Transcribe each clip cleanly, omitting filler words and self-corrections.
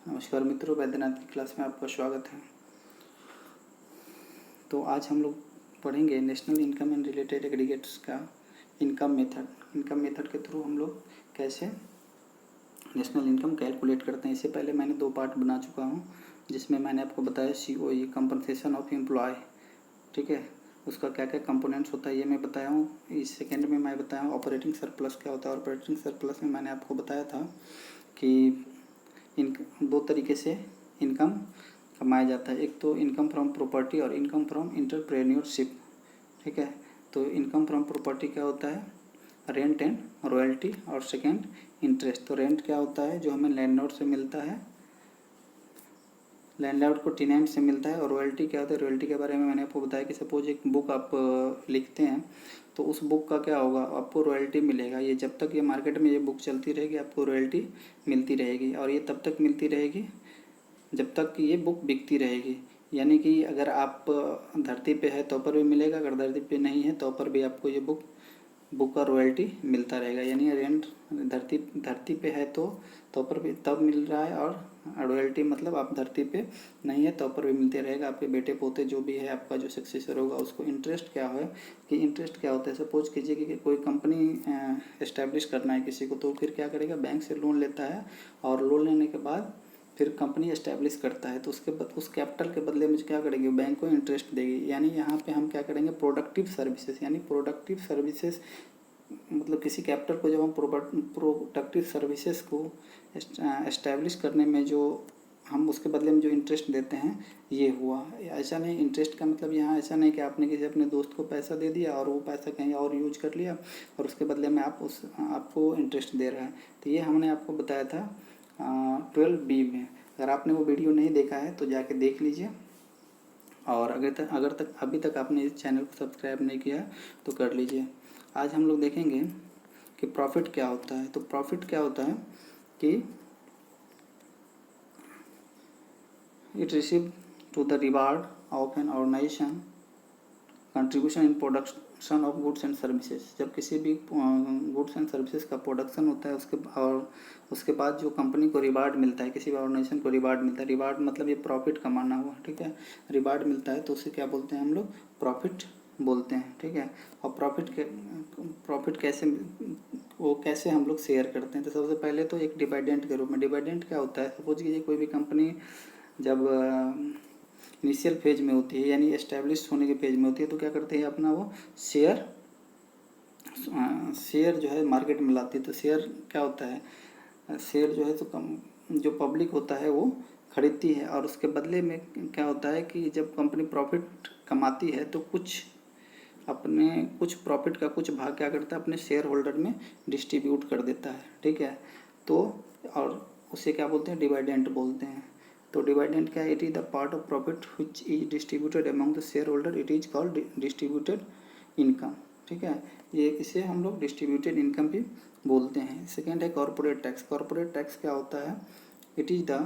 नमस्कार मित्रों, वैद्यनाथ की क्लास में आपका स्वागत है। तो आज हम लोग पढ़ेंगे national income and related aggregates का इनकम मेथड के थ्रू हम लोग कैसे नेशनल इनकम कैलकुलेट करते हैं। इससे पहले मैंने 2 पार्ट बना चुका हूँ, जिसमें मैंने आपको बताया COE कंपनसेशन ऑफ एम्प्लॉय, ठीक है, उसका क्या क्या कंपोनेंट्स होता है ये मैं बताया हूँ। इस सेकेंड में मैं बताया हूँ ऑपरेटिंग सरप्लस क्या होता है। ऑपरेटिंग सरप्लस में मैंने आपको बताया था कि इन 2 तरीके से इनकम कमाया जाता है। एक तो इनकम फ्रॉम प्रॉपर्टी और इनकम फ्रॉम एंटरप्रेन्योरशिप, ठीक है। तो इनकम फ्रॉम प्रॉपर्टी क्या होता है? रेंट एंड रॉयल्टी, और सेकेंड इंटरेस्ट। तो रेंट क्या होता है? जो हमें लैंडलॉर्ड से मिलता है, लैंडलॉर्ड को टेनेंट से मिलता है। और रॉयल्टी क्या होता है? रॉयल्टी के बारे में मैंने आपको बताया कि सपोज एक बुक आप लिखते हैं, तो उस बुक का क्या होगा? आपको रॉयल्टी मिलेगा। ये जब तक ये मार्केट में ये बुक चलती रहेगी आपको रॉयल्टी मिलती रहेगी, और ये तब तक मिलती रहेगी जब तक कि ये बुक बिकती रहेगी। यानी कि अगर आप धरती पे है तो पर भी मिलेगा, अगर धरती पे नहीं है तो पर भी आपको ये बुक का रॉयल्टी मिलता रहेगा। यानी रेंट धरती पे है तो पर भी तब मिल रहा है, और रॉयल्टी मतलब आप धरती पे नहीं है तो पर भी मिलते रहेगा। आपके बेटे पोते जो भी है, आपका जो सक्सेसर होगा उसको। इंटरेस्ट क्या है कि इंटरेस्ट क्या होता है? सपोज कीजिए कि कोई कंपनी इस्टेब्लिश करना है किसी को, तो फिर क्या करेगा? बैंक से लोन लेता है, और लोन लेने के बाद फिर कंपनी एस्टैब्लिश करता है, तो उसके बाद उस कैपिटल के बदले में क्या करेंगे? बैंक को इंटरेस्ट देगी। यानी यहाँ पे हम क्या करेंगे? प्रोडक्टिव सर्विसेज, यानी प्रोडक्टिव सर्विसेज मतलब किसी कैपिटल को जब हम प्रोडक्टिव सर्विसेज को एस्टैब्लिश करने में जो हम उसके बदले में जो इंटरेस्ट देते हैं, ये हुआ। ऐसा नहीं, इंटरेस्ट का मतलब यहाँ ऐसा नहीं कि आपने किसी अपने दोस्त को पैसा दे दिया और वो पैसा कहीं और यूज कर लिया और उसके बदले में आपको इंटरेस्ट दे रहा है। तो ये हमने आपको बताया था 12B में। अगर आपने वो वीडियो नहीं देखा है तो जाके देख लीजिए, और अगर तक अभी तक आपने इस चैनल को सब्सक्राइब नहीं किया तो कर लीजिए। आज हम लोग देखेंगे कि प्रॉफिट क्या होता है। तो प्रॉफिट क्या होता है कि it receive to the reward of an organisation contribution in production of goods and services. जब किसी भी गुड्स एंड सर्विसेज का प्रोडक्शन होता है उसके बाद जो कंपनी को रिवार्ड मिलता है, किसी भी ऑर्गेनाइजेशन को रिवार्ड मिलता है, रिवार्ड मतलब ये प्रॉफिट कमाना हुआ, ठीक है। रिवार्ड मिलता है तो उसे क्या बोलते हैं? हम लोग प्रॉफिट बोलते हैं, ठीक है। और प्रॉफिट कैसे हम लोग शेयर करते हैं? तो सबसे पहले तो एक डिविडेंड के रूप में। डिविडेंड क्या होता है? सपोज कीजिए कोई भी कंपनी जब इनिशियल फेज में होती है, यानी एस्टेब्लिश होने के फेज में होती है, तो क्या करते हैं? अपना वो शेयर जो है मार्केट में लाती है। तो शेयर क्या होता है? शेयर जो है तो जो पब्लिक होता है वो खरीदती है, और उसके बदले में क्या होता है कि जब कंपनी प्रॉफिट कमाती है तो कुछ प्रॉफिट का कुछ भाग क्या करता है? अपने शेयर होल्डर में डिस्ट्रीब्यूट कर देता है, ठीक है। तो और उसे क्या बोलते हैं? डिविडेंड बोलते हैं। तो डिविडेंड क्या है? It is the part of profit which is distributed among the share holder, it is called distributed income, ठीक है। ये इसे हम लोग डिस्ट्रीब्यूटेड इनकम भी बोलते हैं। सेकेंड है कॉर्पोरेट टैक्स। कॉर्पोरेट टैक्स क्या होता है? It is the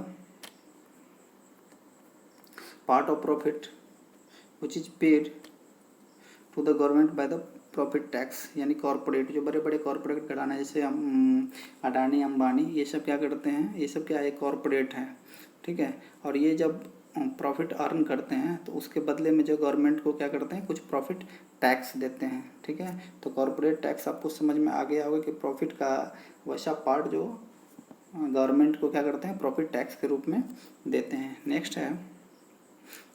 part of profit which is paid to the government by the profit tax. यानी कॉर्पोरेट, जो बड़े बड़े कॉर्पोरेट घराने जैसे हम अडानी अंबानी, ये सब क्या करते हैं? ये सब क्या है? कॉर्पोरेट है, ठीक है। और ये जब प्रॉफिट अर्न करते हैं तो उसके बदले में जो गवर्नमेंट को क्या करते हैं? कुछ प्रॉफिट टैक्स देते हैं, ठीक है। तो कॉर्पोरेट टैक्स आपको समझ में आ गया होगा कि प्रॉफिट का वैसा पार्ट जो गवर्नमेंट को क्या करते हैं? प्रॉफिट टैक्स के रूप में देते हैं। नेक्स्ट है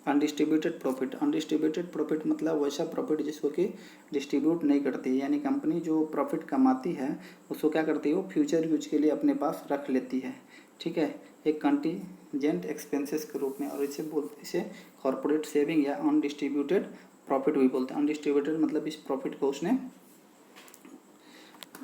अनडिस्ट्रीब्यूटेड प्रॉफिट। अनडिस्ट्रीब्यूटेड प्रॉफिट मतलब वैसा प्रॉफिट जिसको कि डिस्ट्रीब्यूट नहीं करती है। यानी कंपनी जो प्रॉफिट कमाती है उसको क्या करती है? वो फ्यूचर यूज के लिए अपने पास रख लेती है, ठीक है, एक कंटीजेंट एक्सपेंसेस के रूप में। और इसे कॉर्पोरेट सेविंग या अनडिस्ट्रीब्यूटेड प्रॉफिट भी बोलते हैं। अनडिस्ट्रीब्यूटेड मतलब इस प्रॉफिट को उसने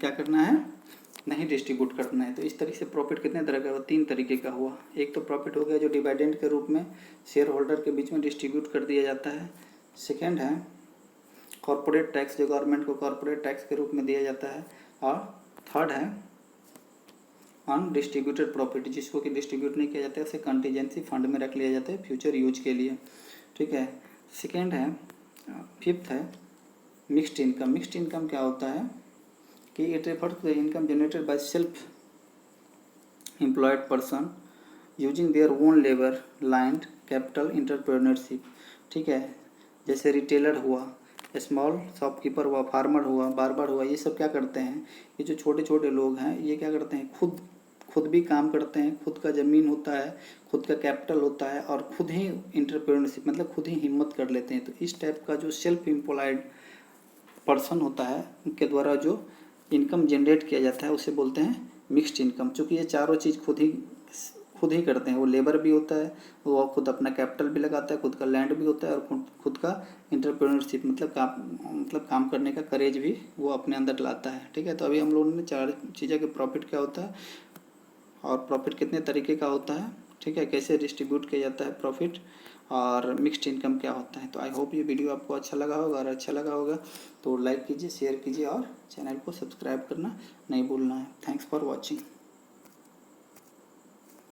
क्या करना है? नहीं डिस्ट्रीब्यूट करना है। तो इस तरीके से प्रॉफिट कितने तरह का हुआ? 3 तरीके का हुआ। एक तो प्रॉफिट हो गया जो डिविडेंड के रूप में शेयर होल्डर के बीच में डिस्ट्रीब्यूट कर दिया जाता है। सेकेंड है कॉर्पोरेट टैक्स, जो गवर्नमेंट को कॉर्पोरेट टैक्स के रूप में दिया जाता है। और थर्ड है अनडिस्ट्रीब्यूटेड प्रॉफिट, जिसको कि डिस्ट्रीब्यूट नहीं किया जाता है, उसे कंटीजेंसी फंड में रख लिया जाता है फ्यूचर यूज के लिए, ठीक है। सेकेंड है फिफ्थ है मिक्स्ड इनकम। मिक्स्ड इनकम क्या होता है कि it refers to the income generated by self employed person using their own labour land capital entrepreneurship. ठीक है, जैसे रिटेलर हुआ, स्मॉल शॉपकीपर हुआ, फार्मर हुआ, बार्बर हुआ, ये सब क्या करते हैं, ये जो छोटे छोटे लोग हैं ये क्या करते हैं, खुद भी काम करते हैं, खुद का ज़मीन होता है, खुद का कैपिटल होता है और खुद ही एंटरप्रेन्योरशिप मतलब खुद ही हिम्मत कर लेते हैं। तो इस टाइप का जो सेल्फ एम्प्लॉयड पर्सन होता है उनके द्वारा जो इनकम जनरेट किया जाता है उसे बोलते हैं मिक्स्ड इनकम। चूँकि ये चारों चीज़ खुद ही करते हैं, वो लेबर भी होता है, वो खुद अपना कैपिटल भी लगाता है, खुद का लैंड भी होता है और खुद का एंटरप्रेन्योरशिप मतलब काम करने का करेज भी वो अपने अंदर लाता है। ठीक है, तो अभी हम लोगों ने चार चीज़ें के प्रॉफिट क्या होता है और प्रॉफिट कितने तरीके का होता है, ठीक है, कैसे डिस्ट्रीब्यूट किया जाता है प्रॉफिट, और मिक्स्ड इनकम क्या होता है। तो आई होप ये वीडियो आपको अच्छा लगा होगा, और अच्छा लगा होगा तो लाइक कीजिए, शेयर कीजिए और चैनल को सब्सक्राइब करना नहीं भूलना है। Thanks for watching.